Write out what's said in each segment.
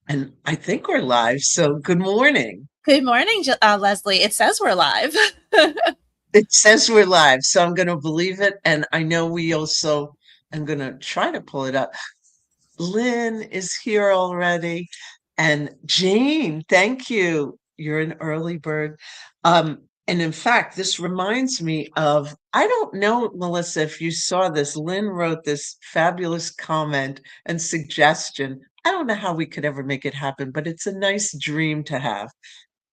And I think we're live. So good morning. Good morning, Leslie. It says we're live. It says we're live, so I'm going to believe it. And I know I'm going to try to pull it up. Lynn is here already. And Jane, thank you. You're an early bird. And in fact, this reminds me of, I don't know, Melissa, if you saw this. Lynn wrote this fabulous comment and suggestion. I don't know how we could ever make it happen, but it's a nice dream to have.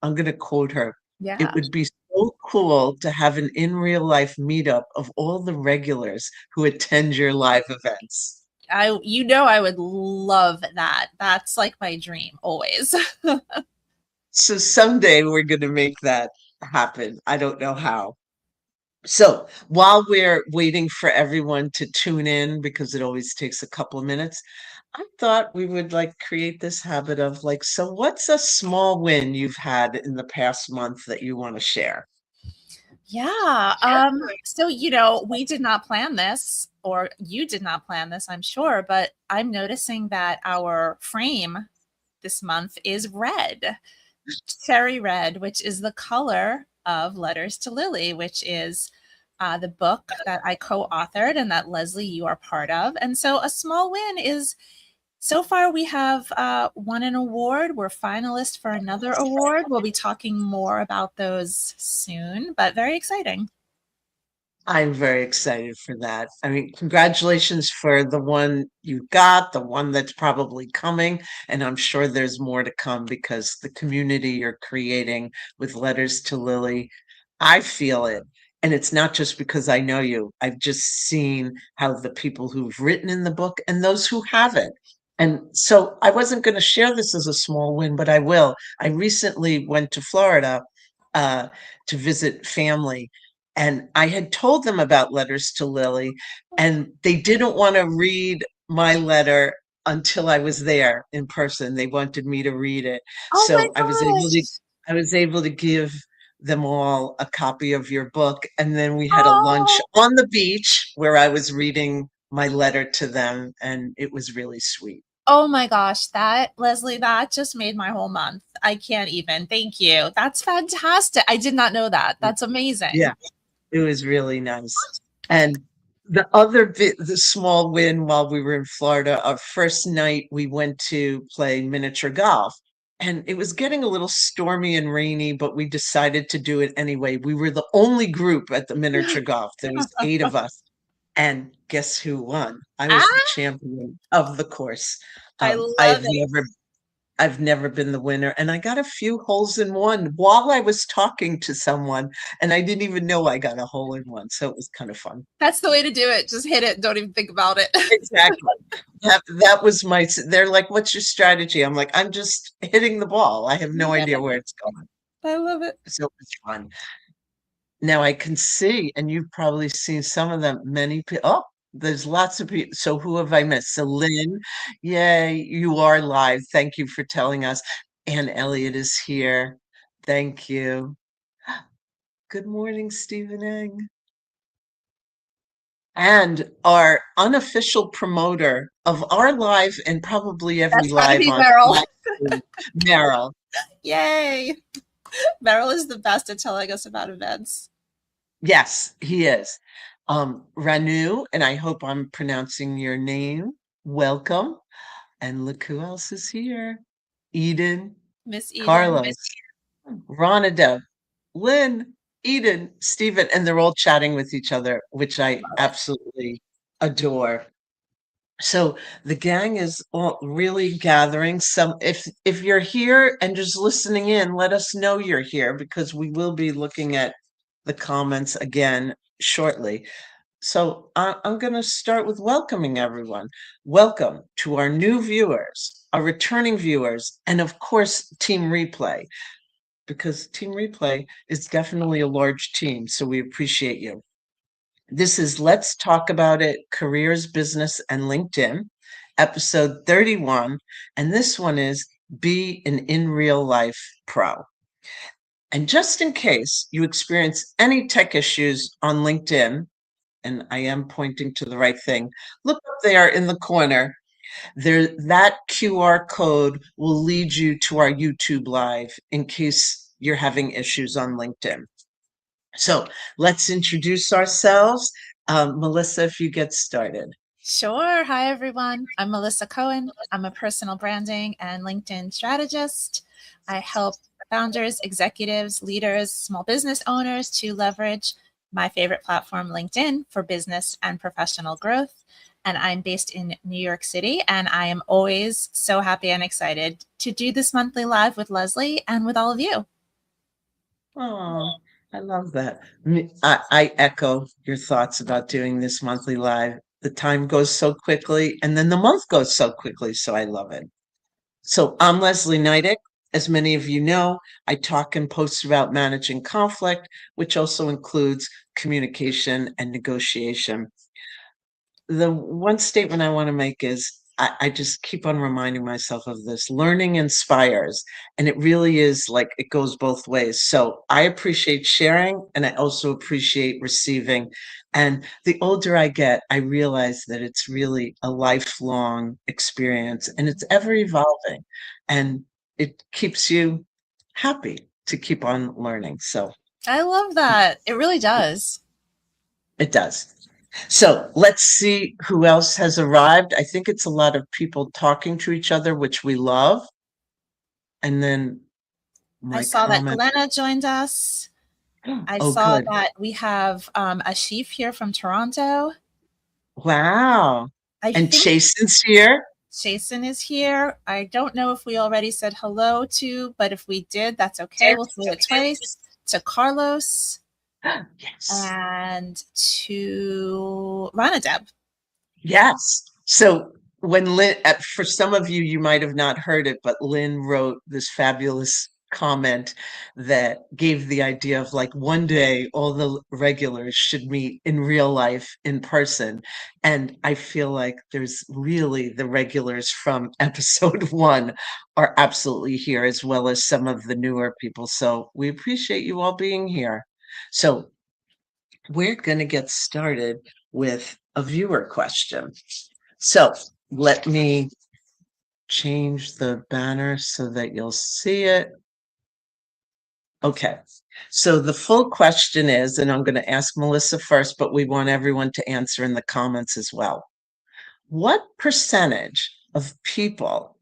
I'm going to quote her. It Yeah. would be so cool to have an in real life meetup of all the regulars who attend your live events. I would love that. That's like my dream always. So someday we're going to make that happen. I don't know how. So while we're waiting for everyone to tune in, because it always takes a couple of minutes, I thought we would like create this habit of like, so what's a small win you've had in the past month that you want to share? Yeah. We did not plan this, or you did not plan this, I'm sure, but I'm noticing that our frame this month is red, cherry red, which is the color of Letters to Lily, which is the book that I co-authored and that Leslie, you are part of. And so a small win is so far we have won an award. We're finalists for another award. We'll be talking more about those soon, but very exciting. I'm very excited for that. I mean, congratulations for the one you got, the one that's probably coming, and I'm sure there's more to come because the community you're creating with Letters to Lily, I feel it. And it's not just because I know you. I've just seen how the people who've written in the book and those who haven't. And so I wasn't going to share this as a small win, but I will. I recently went to Florida uh, to visit family, and I had told them about Letters to Lily, and they didn't want to read my letter until I was there in person. They wanted me to read it. Oh my So gosh. I was able to give them all a copy of your book. And then we had a lunch Oh, on the beach where I was reading my letter to them, and it was really sweet. oh my gosh. That, Leslie, that just made my whole month. I can't even. Thank you. That's fantastic. I did not know that. That's Yeah, amazing. it was really nice. And the small win while we were in Florida, our first night we went to play miniature golf. And it was getting a little stormy and rainy, but we decided to do it anyway. We were the only group at the miniature golf. There was eight of us. And guess who won? I was the Ah, champion of the course. I Um, love I've it. never I've never been the winner. And I got a few holes in one while I was talking to someone, and I didn't even know I got a hole in one. So it was kind of fun. That's the way to do it. Just hit it. Don't even think about it. Exactly. That was they're like, what's your strategy? I'm like, I'm just hitting the ball. I have no idea where it's going. I love it. So it was fun. Now I can see, and you've probably seen some of them, many people. Oh, there's lots of people. So who have I missed? So Lynn, yay, you are live. Thank you for telling us. And Elliot is here. Thank you. Good morning, Stephen Eng. And our unofficial promoter of our live and probably every That's got to live be on Meryl. Meryl. Yay. Meryl is the best at telling us about events. Yes, he is. Ranu, and I hope I'm pronouncing your name. Welcome. And look who else is here. Eden, Miss Eden. Carlos, Ronada, Lynn, Eden, Stephen, and they're all chatting with each other, which I Love it. absolutely adore. So the gang is all really gathering. Some if you're here and just listening in, let us know you're here because we will be looking at the comments again shortly. So I'm going to start with welcoming everyone. Welcome to our new viewers, our returning viewers, and of course, Team Replay, because Team Replay is definitely a large team. So we appreciate you. This is Let's Talk About It Careers, Business, and LinkedIn, episode 31. And this one is Be an In Real Life Pro. And just in case you experience any tech issues on LinkedIn, and I am pointing to the right thing, look up there in the corner. That QR code will lead you to our YouTube live in case you're having issues on LinkedIn. So let's introduce ourselves. Melissa, if you get started. Sure. Hi, everyone. I'm Melissa Cohen. I'm a personal branding and LinkedIn strategist. I help founders, executives, leaders, small business owners to leverage my favorite platform, LinkedIn, for business and professional growth. And I'm based in New York City. And I am always so happy and excited to do this monthly live with Leslie and with all of you. Oh, I love that. I echo your thoughts about doing this monthly live. The time goes so quickly, and then the month goes so quickly, so I love it. So I'm Leslie Nydick. As many of you know, I talk and post about managing conflict, which also includes communication and negotiation. The one statement I want to make is I just keep on reminding myself of this. Learning inspires, and it really is like it goes both ways. So I appreciate sharing, and I also appreciate receiving. And the older I get, I realize that it's really a lifelong experience, and it's ever evolving, and it keeps you happy to keep on learning. So I love that. It really does. it does. So let's see who else has arrived. I think it's a lot of people talking to each other, which we love. And then I my saw that comment. Glenna joined us. I Oh, saw good. that we have a chief here from Toronto. Wow. I And think Jason's here. Jason is here. I don't know if we already said hello to, but if we did, that's okay. We'll say it twice. To Carlos Yes. and to Ranadeb. Yes. So when Lynn, for some of you, you might have not heard it, but Lynn wrote this fabulous comment that gave the idea of like one day all the regulars should meet in real life in person. And I feel like there's really the regulars from episode one are absolutely here, as well as some of the newer people. So we appreciate you all being here. So we're going to get started with a viewer question. So let me change the banner so that you'll see it. Okay, so the full question is, and I'm going to ask Melissa first, but we want everyone to answer in the comments as well. What percentage of people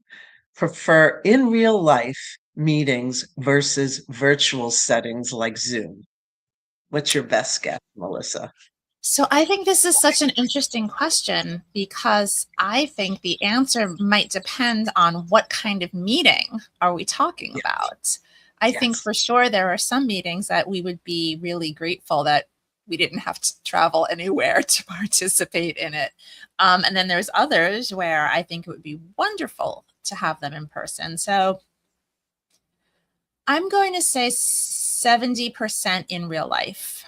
prefer in real life meetings versus virtual settings like Zoom? What's your best guess, Melissa? So I think this is such an interesting question because I think the answer might depend on what kind of meeting are we talking Yeah. about. I think Yes. for sure there are some meetings that we would be really grateful that we didn't have to travel anywhere to participate in it. And then there's others where I think it would be wonderful to have them in person. So I'm going to say 70% in real life.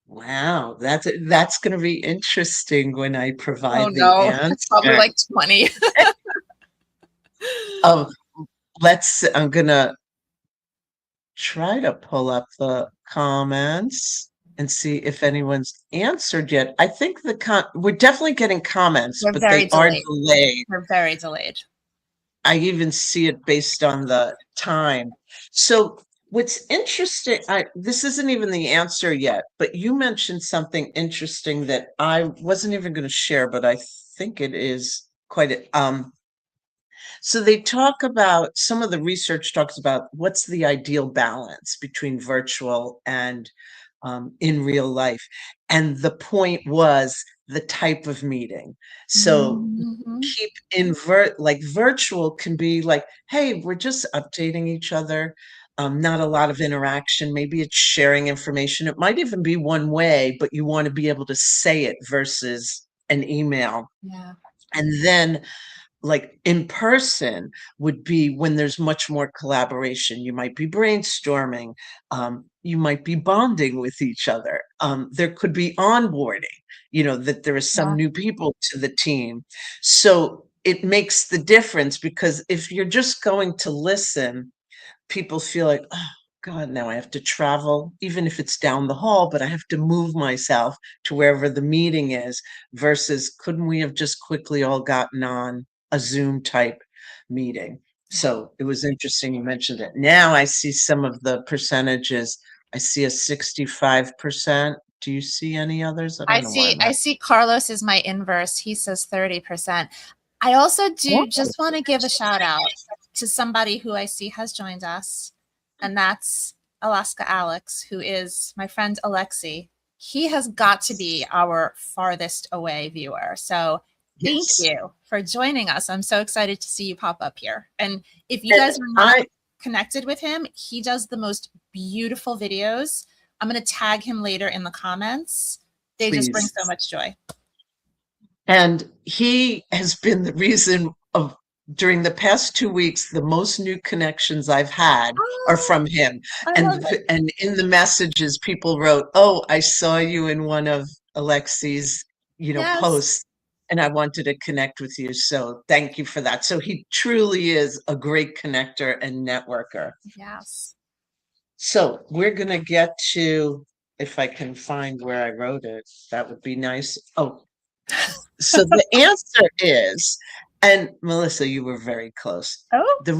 Wow, that's going to be interesting when I Oh provide the no, it's probably answer. like 20. Um, I'm gonna try to pull up the comments and see if anyone's answered yet. I think we're definitely getting comments, They're but very they are delayed. delayed. They're very delayed. I even see it based on the time. So what's interesting, this isn't even the answer yet, but you mentioned something interesting that I wasn't even going to share, but I think it is so they talk about some of the research talks about what's the ideal balance between virtual and in real life. And the point was the type of meeting. So Mhm. keep like virtual can be like, hey, we're just updating each other. Not a lot of interaction. Maybe it's sharing information. It might even be one way, but you want to be able to say it versus an email. Yeah. And then like in person would be when there's much more collaboration. You might be brainstorming, you might be bonding with each other. There could be onboarding, that there are some Yeah. new people to the team. So it makes the difference because if you're just going to listen, people feel like, oh, God, now I have to travel, even if it's down the hall, but I have to move myself to wherever the meeting is versus couldn't we have just quickly all gotten on a Zoom type meeting? Yeah. So it was interesting you mentioned it. Now I see some of the percentages. I see a 65%. Do you see any others? I I don't know why see I'm I having. see Carlos is my inverse. He says 30%. I also do Oh, just want to give a shout out to somebody who I see has joined us, and that's Alaska Alex, who is my friend Alexi. He has got to be our farthest away viewer. So thank yes. you for joining us. I'm so excited to see you pop up here. And if you And guys are not I connected with him, he does the most beautiful videos. I'm going to tag him later in the comments. They just bring please. so much joy. And he has been the reason of during the past 2 weeks, the most new connections I've had are Oh, from him. I love And it. and in the messages, people wrote, "Oh, I saw you in one of Alexi's, Yes. posts, and I wanted to connect with you." So thank you for that. So he truly is a great connector and networker. Yes. So we're gonna get to, if I can find where I wrote it, that would be nice. Oh, so the answer is, and Melissa, you were very close. Oh, There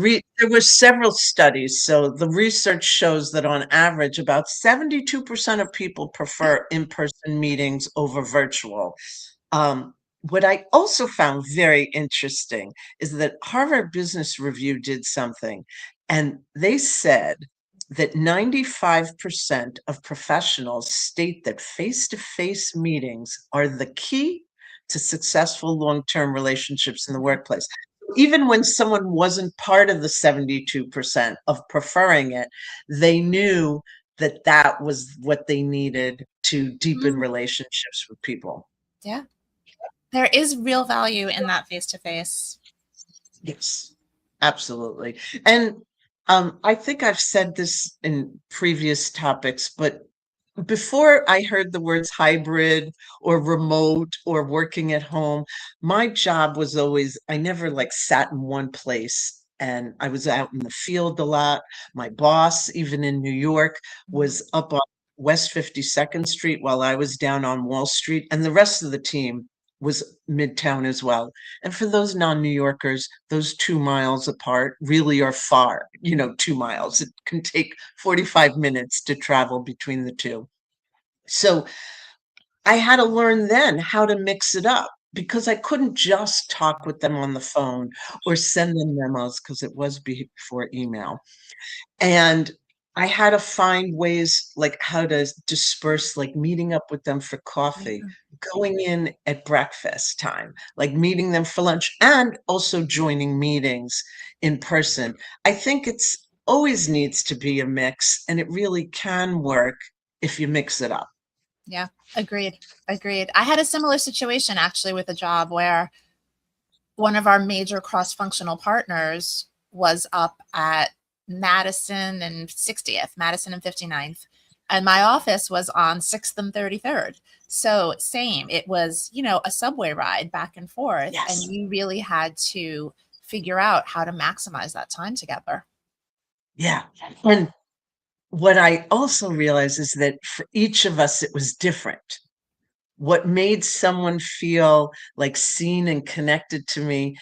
were several studies. So the research shows that on average, about 72% of people prefer in-person meetings over virtual. What I also found very interesting is that Harvard Business Review did something, and they said that 95% of professionals state that face-to-face meetings are the key to successful long-term relationships in the workplace. Even when someone wasn't part of the 72% of preferring it, they knew that that was what they needed to deepen mm, relationships with people. yeah. There is real value in that face to face. Yes, absolutely. And I think I've said this in previous topics, but before I heard the words hybrid or remote or working at home, my job was always, I never like sat in one place. And I was out in the field a lot. My boss, even in New York, was up on West 52nd Street while I was down on Wall Street. And the rest of the team was Midtown as well. And for those non-New Yorkers, those 2 miles apart really are far, 2 miles. It can take 45 minutes to travel between the two. So I had to learn then how to mix it up because I couldn't just talk with them on the phone or send them memos because it was before email. And I had to find ways like how to disperse, like meeting up with them for coffee, Yeah. going in at breakfast time, like meeting them for lunch, and also joining meetings in person. I think it's always needs to be a mix, and it really can work if you mix it up. Yeah. Agreed. Agreed. I had a similar situation actually with a job where one of our major cross functional partners was up at Madison and 60th, Madison and 59th. And my office was on 6th and 33rd. So, same, it was, a subway ride back and forth. And Yes. you really had to figure out how to maximize that time together. Yeah. And what I also realized is that for each of us, it was different. What made someone feel like seen and connected to me,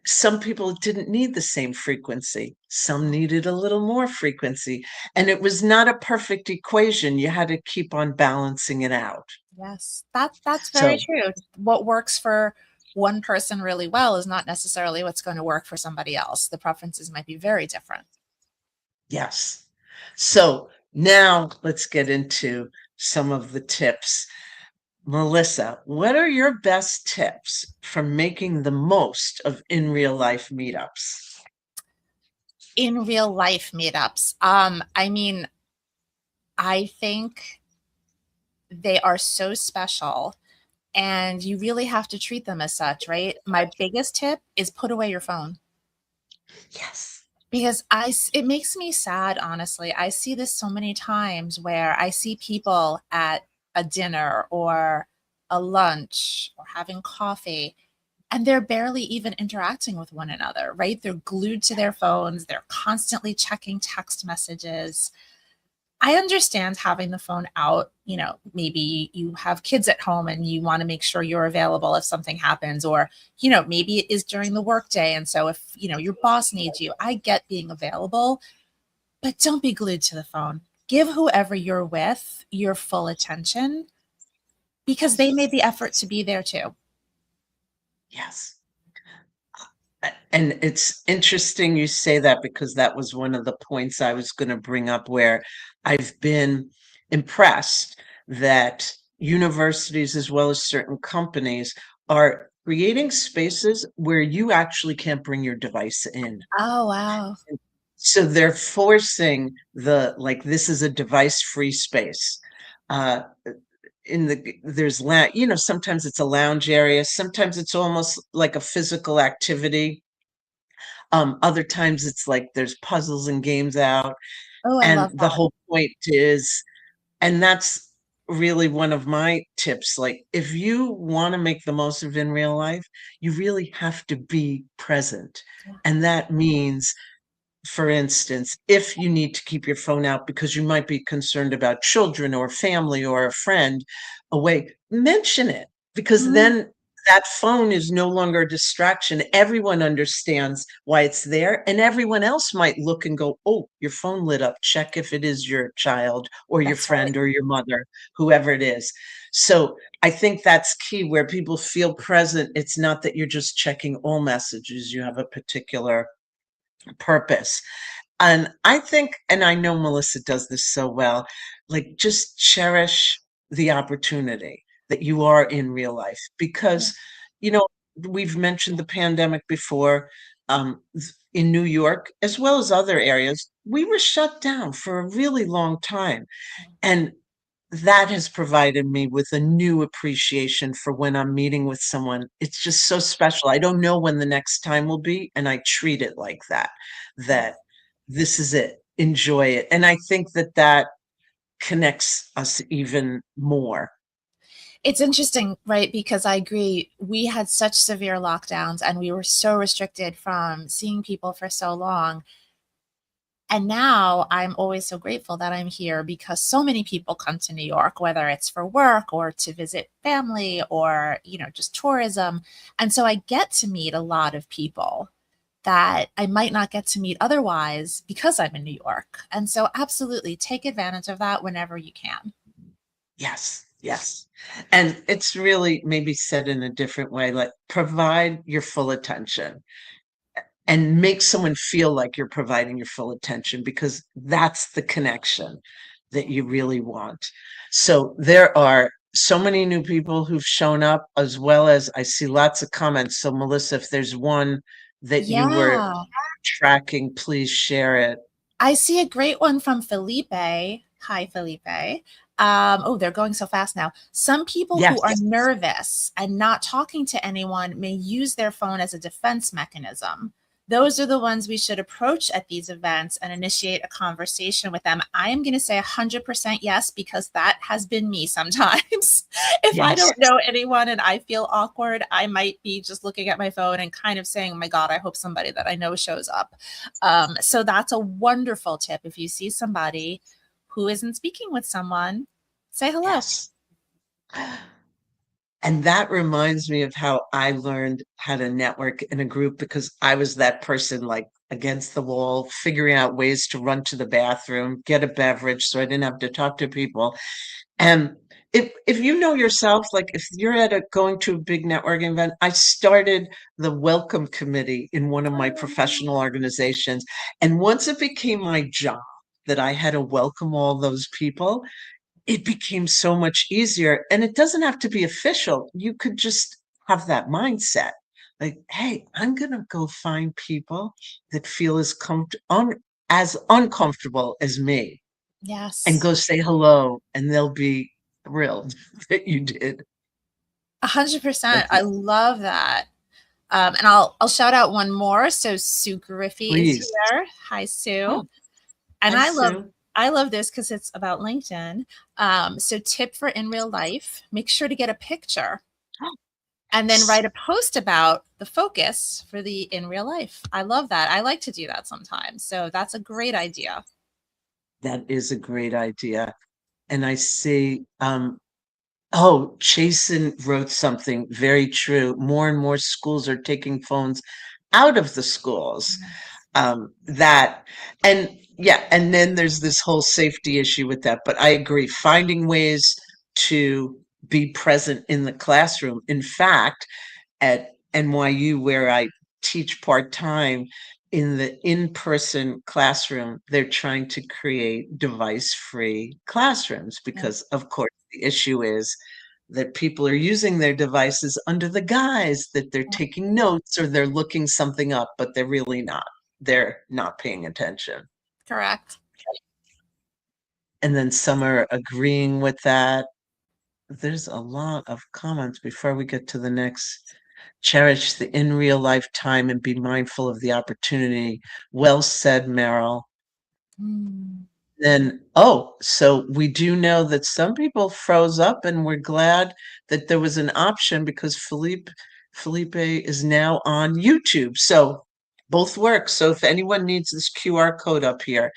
some people didn't need the same frequency. Some needed a little more frequency. And it was not a perfect equation. You had to keep on balancing it out. Yes, that's very So, true. What works for one person really well is not necessarily what's going to work for somebody else. The preferences might be very different. yes. So now let's get into some of the tips. Melissa, what are your best tips for making the most of in real life meetups? In real life meetups, I mean, I think they are so special and you really have to treat them as such, right? My biggest tip is put away your phone Yes. because it makes me sad, honestly. I see this so many times where I see people at a dinner or a lunch or having coffee and they're barely even interacting with one another, right? They're glued to their phones, they're constantly checking text messages. I understand having the phone out, maybe you have kids at home and you want to make sure you're available if something happens, or, maybe it is during the workday. And so if, your boss needs you, I get being available, but don't be glued to the phone. Give whoever you're with your full attention because they Yes. made the effort to be there too. Yes. And it's interesting you say that because that was one of the points I was going to bring up where I've been impressed that universities as well as certain companies are creating spaces where you actually can't bring your device in. Oh, wow. So they're forcing like this is a device-free space. Uh, sometimes it's a lounge area, sometimes it's almost like a physical activity. Other times it's like there's puzzles and games out, Oh, I and love the that. whole point is, and that's really one of my tips, like if you want to make the most of in real life, you really have to be present. Yeah. And that means, for instance, if you need to keep your phone out because you might be concerned about children or family or a friend away, mention it because Mhm. then that phone is no longer a distraction. Everyone understands why it's there, and everyone else might look and go, "Oh, your phone lit up. Check if it is your child or your That's right. friend or your mother, whoever it is." So I think that's key where people feel present. It's not that you're just checking all messages, you have a particular purpose. And I think, and I know Melissa does this so well, like just cherish the opportunity that you are in real life Yeah. because, you know, we've mentioned the pandemic before. In New York, as well as other areas, we were shut down for a really long time. And that has provided me with a new appreciation for when I'm meeting with someone. It's just so special. I don't know when the next time will be, and I treat it like that, Yeah. that this is it, enjoy it. And I think that that connects us even more. It's interesting, right? Because I agree, we had such severe lockdowns and we were so restricted from seeing people for so long. And now I'm always so grateful that I'm here because so many people come to New York, whether it's for work or to visit family or, just tourism. And so I get to meet a lot of people that I might not get to meet otherwise because I'm in New York. And so absolutely take advantage of that whenever you can. Yes, yes. And it's really maybe said in a different way, like provide your full attention and make someone feel like you're providing your full attention because that's the connection that you really want. So there are so many new people who've shown up, as well as I see lots of comments. So, Melissa, if there's one that you were Yeah. tracking, please share it. I see a great one from Felipe. Hi, Felipe. Oh, they're going so fast now. Some people who are Yes, nervous and not talking to anyone may use their phone as a defense mechanism. Those are the ones we should approach at these events and initiate a conversation with them. I am going to say 100% yes, because that has been me sometimes. If I yes, don't know anyone and I feel awkward, I might be just looking at my phone and kind of saying, oh my God, I hope somebody that I know shows up. So that's a wonderful tip. If you see somebody who isn't speaking with someone, say hello. yes. And that reminds me of how I learned how to network in a group because I was that person like against the wall, figuring out ways to run to the bathroom, get a beverage so I didn't have to talk to people. And if you know yourself, like if you're at a going to a big networking event, I started the welcome committee in one of my professional organizations. And once it became my job that I had to welcome all those people, it became so much easier. And it doesn't have to be official. You could just have that mindset. Like, hey, I'm gonna go find people that feel as uncomfortable as me and Yes. go say hello, and they'll be thrilled that you did. 100%. That's I it. love that. And I'll shout out one more. So Sue Griffey is Please. here. Hi, Sue. Oh, And hi, I love Sue. I love this because it's about LinkedIn. So tip for in real life, make sure to get a picture and then write a post about the focus for the in real life. I love that. I like to do that sometimes. So that's a great idea. That is a great idea. And I see, oh, Jason wrote something very true. More and more schools are taking phones out of the schools. That, and yeah, and then there's this whole safety issue with that. But I agree, finding ways to be present in the classroom. In fact, at NYU, where I teach part time, in the in person classroom, they're trying to create device free classrooms Yeah, because, of course, the issue is that people are using their devices under the guise that they're yeah, taking notes or they're looking something up, but they're really not. They're not paying attention. correct. And then some are agreeing with that. There's a lot of comments before we get to the next. Cherish the in real life time and be mindful of the opportunity. Well said, Meryl. Mm. Then, oh, so we do know that some people froze up, and we're glad that there was an option because Felipe is now on YouTube. So both work. So if anyone needs this QR code up here,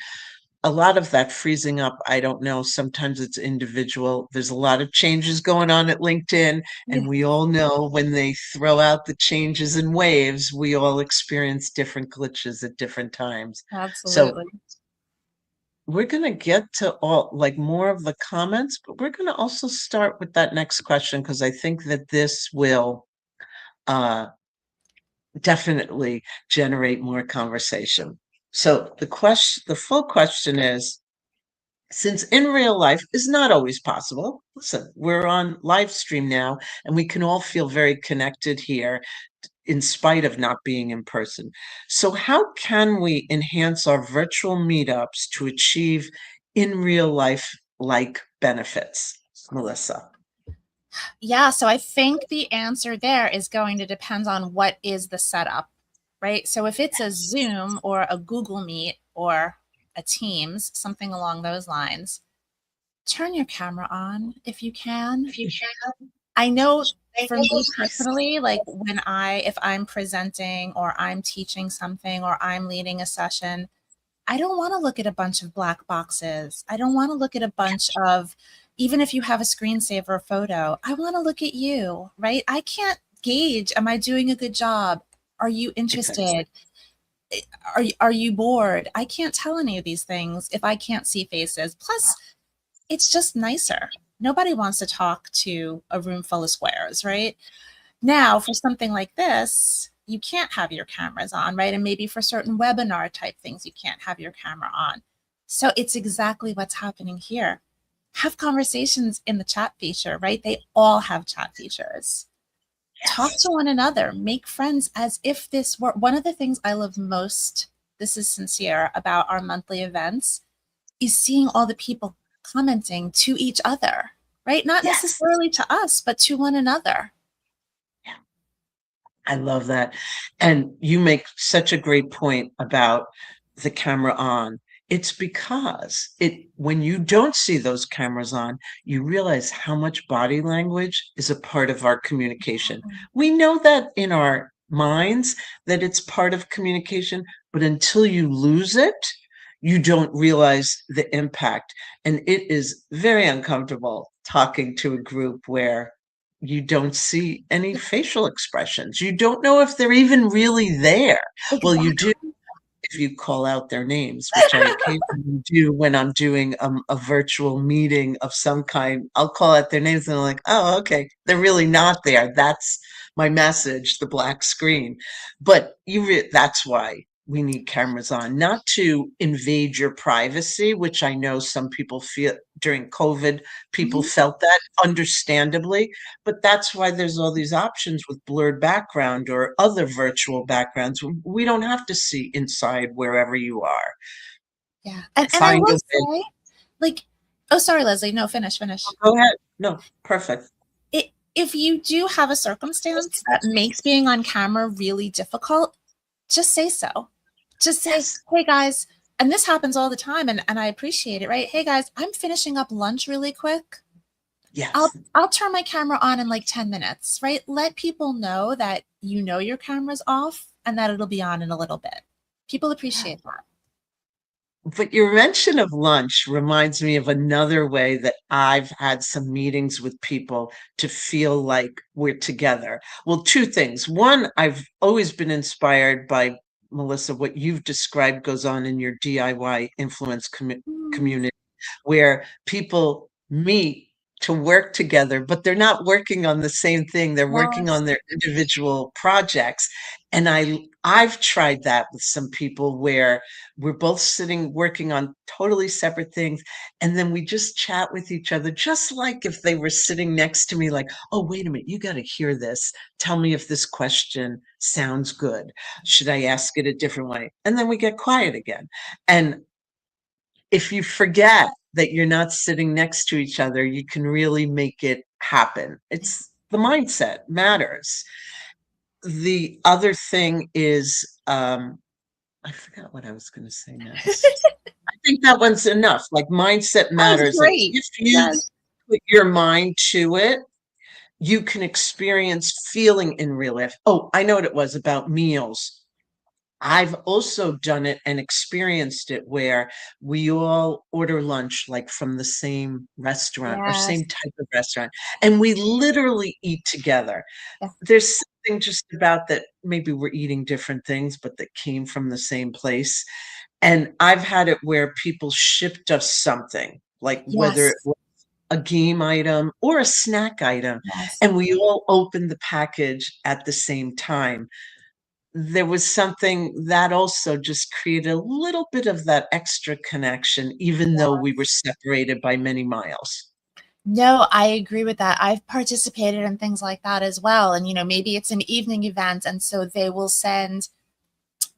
a lot of that freezing up, I don't know. Sometimes it's individual. There's a lot of changes going on at LinkedIn, Yeah, and we all know when they throw out the changes in waves, we all experience different glitches at different times. So absolutely. we're going to get to all like more of the comments, but we're going to also start with that next question because I think that this will uh, definitely generate more conversation. So the full question is, since in real life is not always possible, listen, we're on live stream now and we can all feel very connected here in spite of not being in person. So, how can we enhance our virtual meetups to achieve in real life like benefits? Melissa. Yeah, so I think the answer there is going to depend on what is the setup, right? So if it's a Zoom or a Google Meet or a Teams, something along those lines, turn your camera on if you can. I know for me personally, like if I'm presenting or I'm teaching something or I'm leading a session, I don't want to look at a bunch of black boxes. I don't want to look at a bunch of, even if you have a screensaver photo, I want to look at you, right? I can't gauge, am I doing a good job? Are you Exactly. interested? Are you bored? I can't tell any of these things if I can't see faces. Plus, it's just nicer. Nobody wants to talk to a room full of squares, right? Now, for something like this, you can't have your cameras on, right? And maybe for certain webinar type things, you can't have your camera on. So it's exactly what's happening here. Have conversations in the chat feature, right? They all have chat features. Talk Yes. to one another, make friends as if this were one of the things I love most. This is sincere about our monthly events is seeing all the people commenting to each other, right? Not Yes. necessarily to us, but to one another. I love that. And you make such a great point about the camera on. It's because when you don't see those cameras on, you realize how much body language is a part of our communication. We know that in our minds that it's part of communication, but until you lose it, you don't realize the impact. And it is very uncomfortable talking to a group where you don't see any facial expressions. You don't know if they're even really there. Well, you do Exactly. if you call out their names, which I occasionally do when I'm doing a virtual meeting of some kind. I'll call out their names and they're like, oh, okay, they're really not there. That's my message, the black screen. But that's why we need cameras on, not to invade your privacy, which I know some people feel during COVID, people Mhm. felt that understandably, but that's why there's all these options with blurred background or other virtual backgrounds. We don't have to see inside wherever you are. Yeah. And I Find a will way. say, like, oh, sorry, Leslie. No, finish, finish. Go ahead. No, perfect. If you do have a circumstance that makes being on camera really difficult, just say so. Just say, Yes. hey guys, and this happens all the time, and I appreciate it, right? Hey guys, I'm finishing up lunch really quick. Yes. I'll turn my camera on in like 10 minutes, right? Let people know that you know your camera's off and that it'll be on in a little bit. People appreciate that. But your mention of lunch reminds me of another way that I've had some meetings with people to feel like we're together. Well, two things. One, I've always been inspired by Melissa, what you've described goes on in your DIY influence Mm, community, where people meet to work together, but they're not working on the same thing. They're working yes, on their individual projects. And I've tried that with some people where we're both sitting working on totally separate things, and then we just chat with each other, just like if they were sitting next to me, like, oh, wait a minute, you got to hear this. Tell me if this question sounds good. Should I ask it a different way? And then we get quiet again. And if you forget that you're not sitting next to each other, you can really make it happen. It's the mindset matters. The other thing is, I forgot what I was going to say next. I think that one's enough. Like mindset that was matters. Like great. if you Yes, put your mind to it, you can experience feeling in real life. Oh, I know what it was about meals. I've also done it and experienced it where we all order lunch like from the same restaurant or yes, same type of restaurant, and we literally eat together. yes, There's something just about that, maybe we're eating different things, but that came from the same place. And I've had it where people shipped us something, like whether it yes, was a game item or a snack item, yes. and we all opened the package at the same time. There was something that also just created a little bit of that extra connection, even though we were separated by many miles. No, I agree with that. I've participated in things like that as well. And, maybe it's an evening event. And so they will send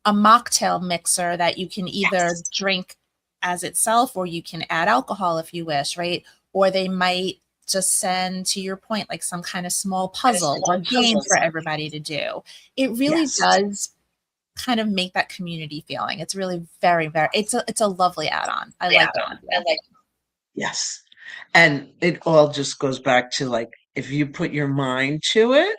a mocktail mixer that you can either Yes. drink as itself or you can add alcohol if you wish, right? Or they might just send, to your point, like some kind of small puzzle or game for everybody to do. It really Yes. does kind of make that community feeling. It's really very, very, it's a lovely add-on. I like that idea. Yes. And it all just goes back to like, if you put your mind to it,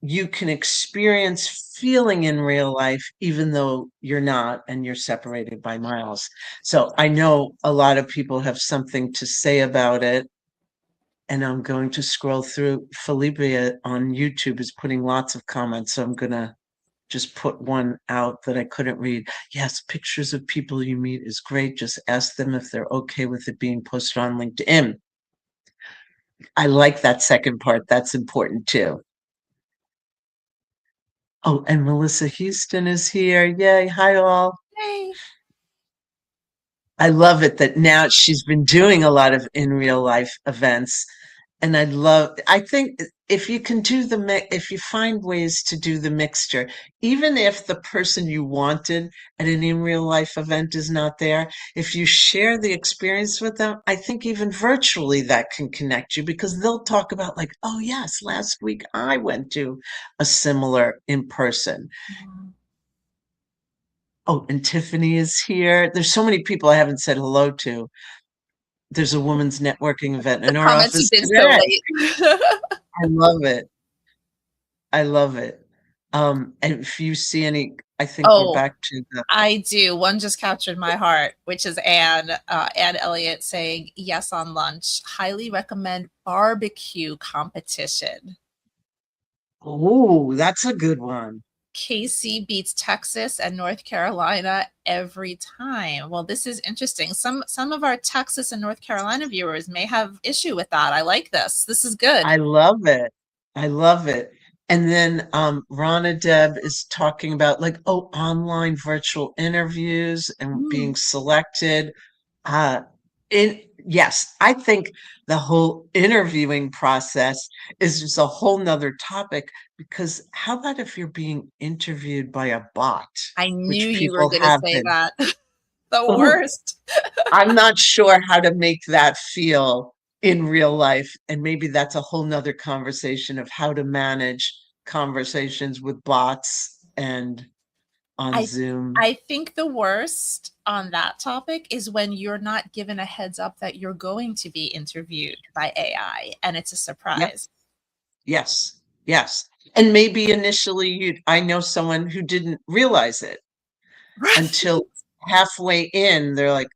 you can experience feeling in real life, even though you're not and you're separated by miles. So I know a lot of people have something to say about it. And I'm going to scroll through. Felipe on YouTube is putting lots of comments. So I'm going to just put one out that I couldn't read. Yes, pictures of people you meet is great. Just ask them if they're okay with it being posted on LinkedIn. I like that second part. That's important too. Oh, and Melissa Houston is here. Yay. Hi, all. Yay. I love it that now she's been doing a lot of in real life events. And I think if you can do if you find ways to do the mixture, even if the person you wanted at an in real life event is not there, if you share the experience with them, I think even virtually that can connect you because they'll talk about, like, oh, yes, last week I went to a similar in person. Oh, and Tiffany is here. There's so many people I haven't said hello to. There's a women's networking event The in our comments you've office been so today. late. I love it. I love it. And if you see any, I think we're Oh, back to the, I do. One just captured my heart, which is Anne Elliott saying, yes on lunch. Highly recommend barbecue competition. oh, that's a good one. KC beats Texas and North Carolina every time. Well, this is interesting. Some of our Texas and North Carolina viewers may have issue with that. I like this. This is good. I love it. I love it. And then Rana Deb is talking about, like, oh, online virtual interviews and Mm, being selected. Uh, yes, I think the whole interviewing process is just a whole nother topic, because how about if you're being interviewed by a bot, I knew which you were people going to have say been? that. The Oh, worst. I'm not sure how to make that feel in real life. And maybe that's a whole nother conversation of how to manage conversations with bots and on I Zoom. I think the worst on that topic is when you're not given a heads up that you're going to be interviewed by AI and it's a Yep. surprise. Yes. Yes. And maybe initially I know someone who didn't realize it Right. until halfway in. They're like,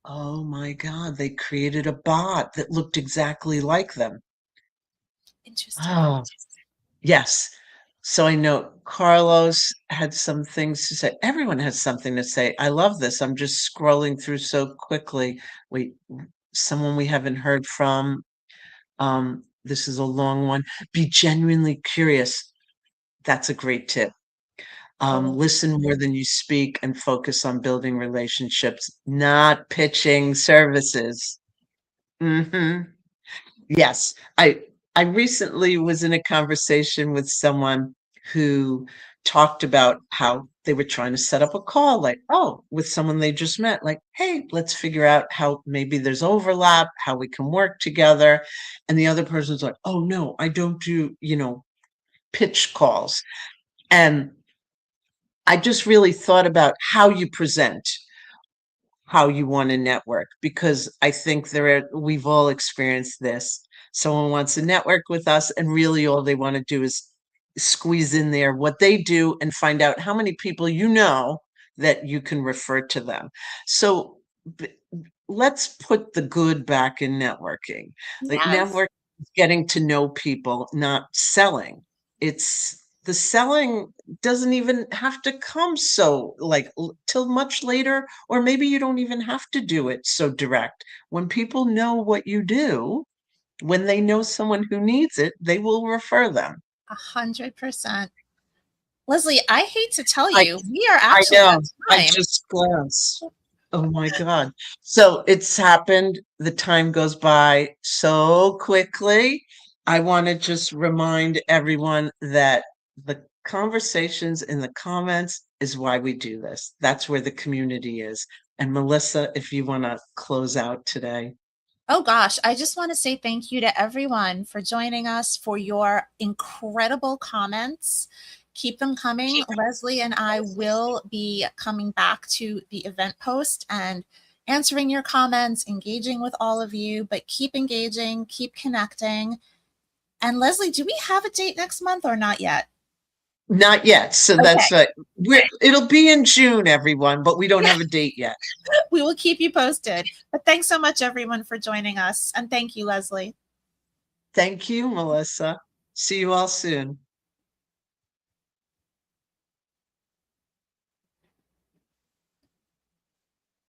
oh my God, they created a bot that looked exactly like them. Interesting. Oh, yes. So I know Carlos had some things to say. Everyone has something to say. I love this. I'm just scrolling through so quickly. Wait, someone we haven't heard from. This is a long one. Be genuinely curious. That's a great tip. Oh, Listen more than you speak and focus on building relationships, not pitching services. Hmm. Yes, I recently was in a conversation with someone who talked about how they were trying to set up a call, like, oh, with someone they just met, like, hey, let's figure out how maybe there's overlap, how we can work together. And the other person's like, oh no, I don't do, pitch calls. And I just really thought about how you present, how you want to network, because I think we've all experienced this. Someone wants to network with us, and really all they want to do is squeeze in there what they do and find out how many people you know that you can refer to them. So let's put the good back in networking. Like, yes. network is getting to know people, not selling. It's the selling doesn't even have to come so like till much later, or maybe you don't even have to do it so direct. When people know what you do, when they know someone who needs it, they will refer them. 100%. Leslie, I hate to tell I you, we are I actually know. at I time. just glanced. Oh my God. So it's happened. The time goes by so quickly. I want to just remind everyone that the conversations in the comments is why we do this. That's where the community is. And Melissa, if you want to close out today. Oh gosh, I just want to say thank you to everyone for joining us, for your incredible comments. Keep them coming. Leslie and I will be coming back to the event post and answering your comments, engaging with all of you, but keep engaging, keep connecting. And Leslie, do we have a date next month or not yet? Not yet. So Okay. that's it'll be in June, everyone, but we don't have a date yet. We will keep you posted. But thanks so much, everyone, for joining us. And thank you, Leslie. Thank you, Melissa. See you all soon.